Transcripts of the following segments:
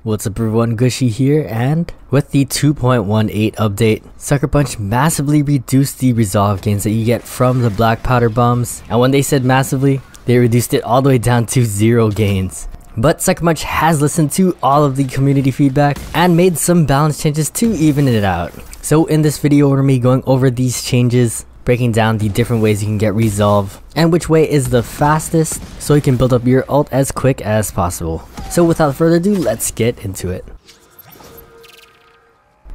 What's up everyone, Gooshy here, and with the 2.18 update, Sucker Punch massively reduced the resolve gains that you get from the black powder bombs, and when they said massively, they reduced it all the way down to 0 gains. But Sucker Punch has listened to all of the community feedback and made some balance changes to even it out. So in this video we're going to be going over these changes, breaking down the different ways you can get resolve, and which way is the fastest so you can build up your ult as quick as possible. So without further ado, let's get into it.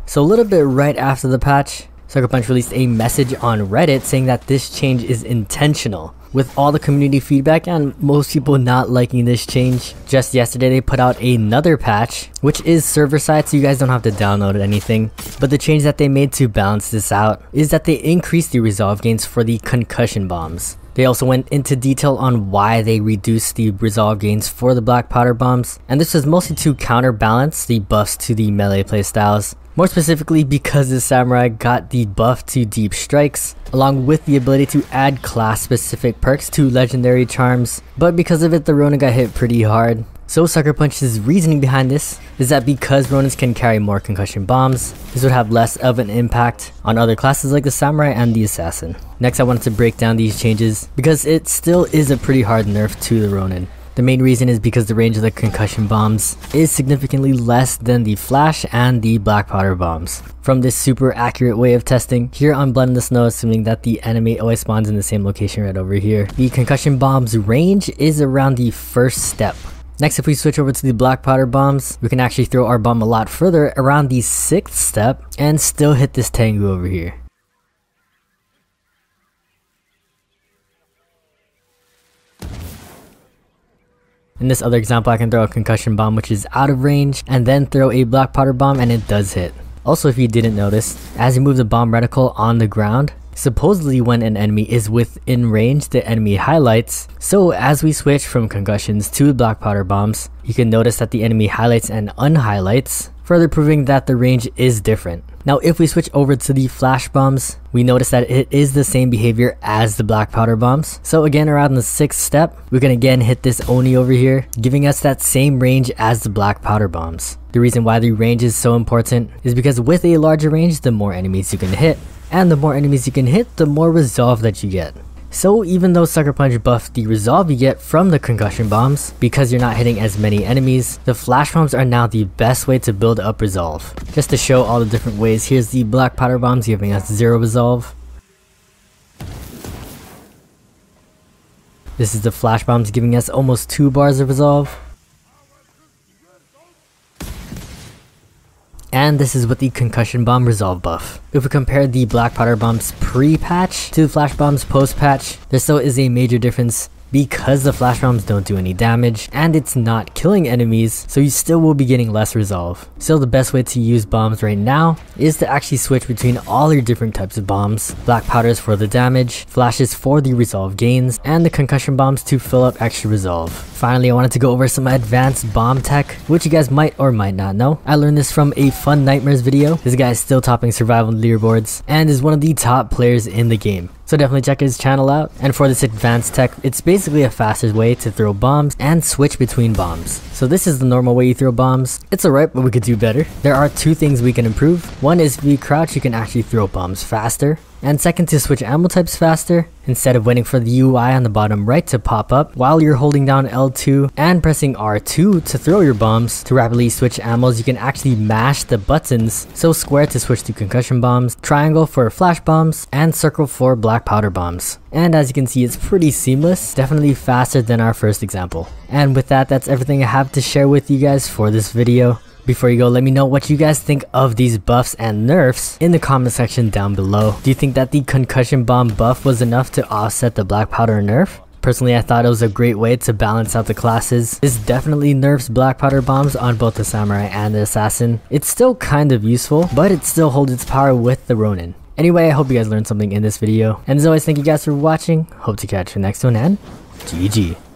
So a little bit right after the patch, Sucker Punch released a message on Reddit saying that this change is intentional. With all the community feedback and most people not liking this change, just yesterday they put out another patch, which is server side, so you guys don't have to download anything. But the change that they made to balance this out is that they increased the resolve gains for the concussion bombs. They also went into detail on why they reduced the resolve gains for the black powder bombs, and this was mostly to counterbalance the buffs to the melee playstyles. More specifically because the samurai got the buff to deep strikes, along with the ability to add class specific perks to legendary charms, but because of it the Ronin got hit pretty hard. So Sucker Punch's reasoning behind this is that because Ronins can carry more concussion bombs, this would have less of an impact on other classes like the samurai and the assassin. Next I wanted to break down these changes because it still is a pretty hard nerf to the Ronin. The main reason is because the range of the concussion bombs is significantly less than the flash and the black powder bombs. From this super accurate way of testing, here on Blood in the Snow, assuming that the enemy always spawns in the same location right over here, the concussion bombs range is around the first step. Next, if we switch over to the black powder bombs, we can actually throw our bomb a lot further around the 6th step and still hit this Tengu over here. In this other example, I can throw a concussion bomb which is out of range and then throw a black powder bomb and it does hit. Also, if you didn't notice, as you move the bomb reticle on the ground, supposedly when an enemy is within range, the enemy highlights. So as we switch from concussions to black powder bombs, you can notice that the enemy highlights and unhighlights, further proving that the range is different. Now if we switch over to the flash bombs, we notice that it is the same behavior as the black powder bombs. So again, around the 6th step, we can again hit this Oni over here, giving us that same range as the black powder bombs. The reason why the range is so important is because with a larger range, the more enemies you can hit, and the more enemies you can hit, the more resolve that you get. So even though Sucker Punch buffed the resolve you get from the concussion bombs, because you're not hitting as many enemies, the flash bombs are now the best way to build up resolve. Just to show all the different ways, here's the black powder bombs giving us 0 resolve. This is the flash bombs giving us almost 2 bars of resolve. And this is with the concussion bomb resolve buff. If we compare the black powder bombs pre-patch to the flash bombs post-patch, there still is a major difference because the flash bombs don't do any damage and it's not killing enemies, so you still will be getting less resolve. So the best way to use bombs right now is to actually switch between all your different types of bombs. Black powders for the damage, flashes for the resolve gains, and the concussion bombs to fill up extra resolve. Finally, I wanted to go over some advanced bomb tech, which you guys might or might not know. I learned this from a Fun Nightmares video. This guy is still topping survival leaderboards and is one of the top players in the game. So definitely check his channel out. And for this advanced tech, it's basically a faster way to throw bombs and switch between bombs. So this is the normal way you throw bombs. It's alright, but we could do better. There are 2 things we can improve. One is if you crouch, you can actually throw bombs faster. And second, to switch ammo types faster, instead of waiting for the UI on the bottom right to pop up while you're holding down L2 and pressing R2 to throw your bombs, to rapidly switch ammos, you can actually mash the buttons. So square to switch to concussion bombs, triangle for flash bombs, and circle for black powder bombs. And as you can see, it's pretty seamless, definitely faster than our first example. And with that, that's everything I have to share with you guys for this video. Before you go, let me know what you guys think of these buffs and nerfs in the comment section down below. Do you think that the concussion bomb buff was enough to offset the black powder nerf? Personally, I thought it was a great way to balance out the classes. This definitely nerfs black powder bombs on both the samurai and the assassin. It's still kind of useful, but it still holds its power with the Ronin. Anyway, I hope you guys learned something in this video. And as always, thank you guys for watching. Hope to catch you next one, and GG.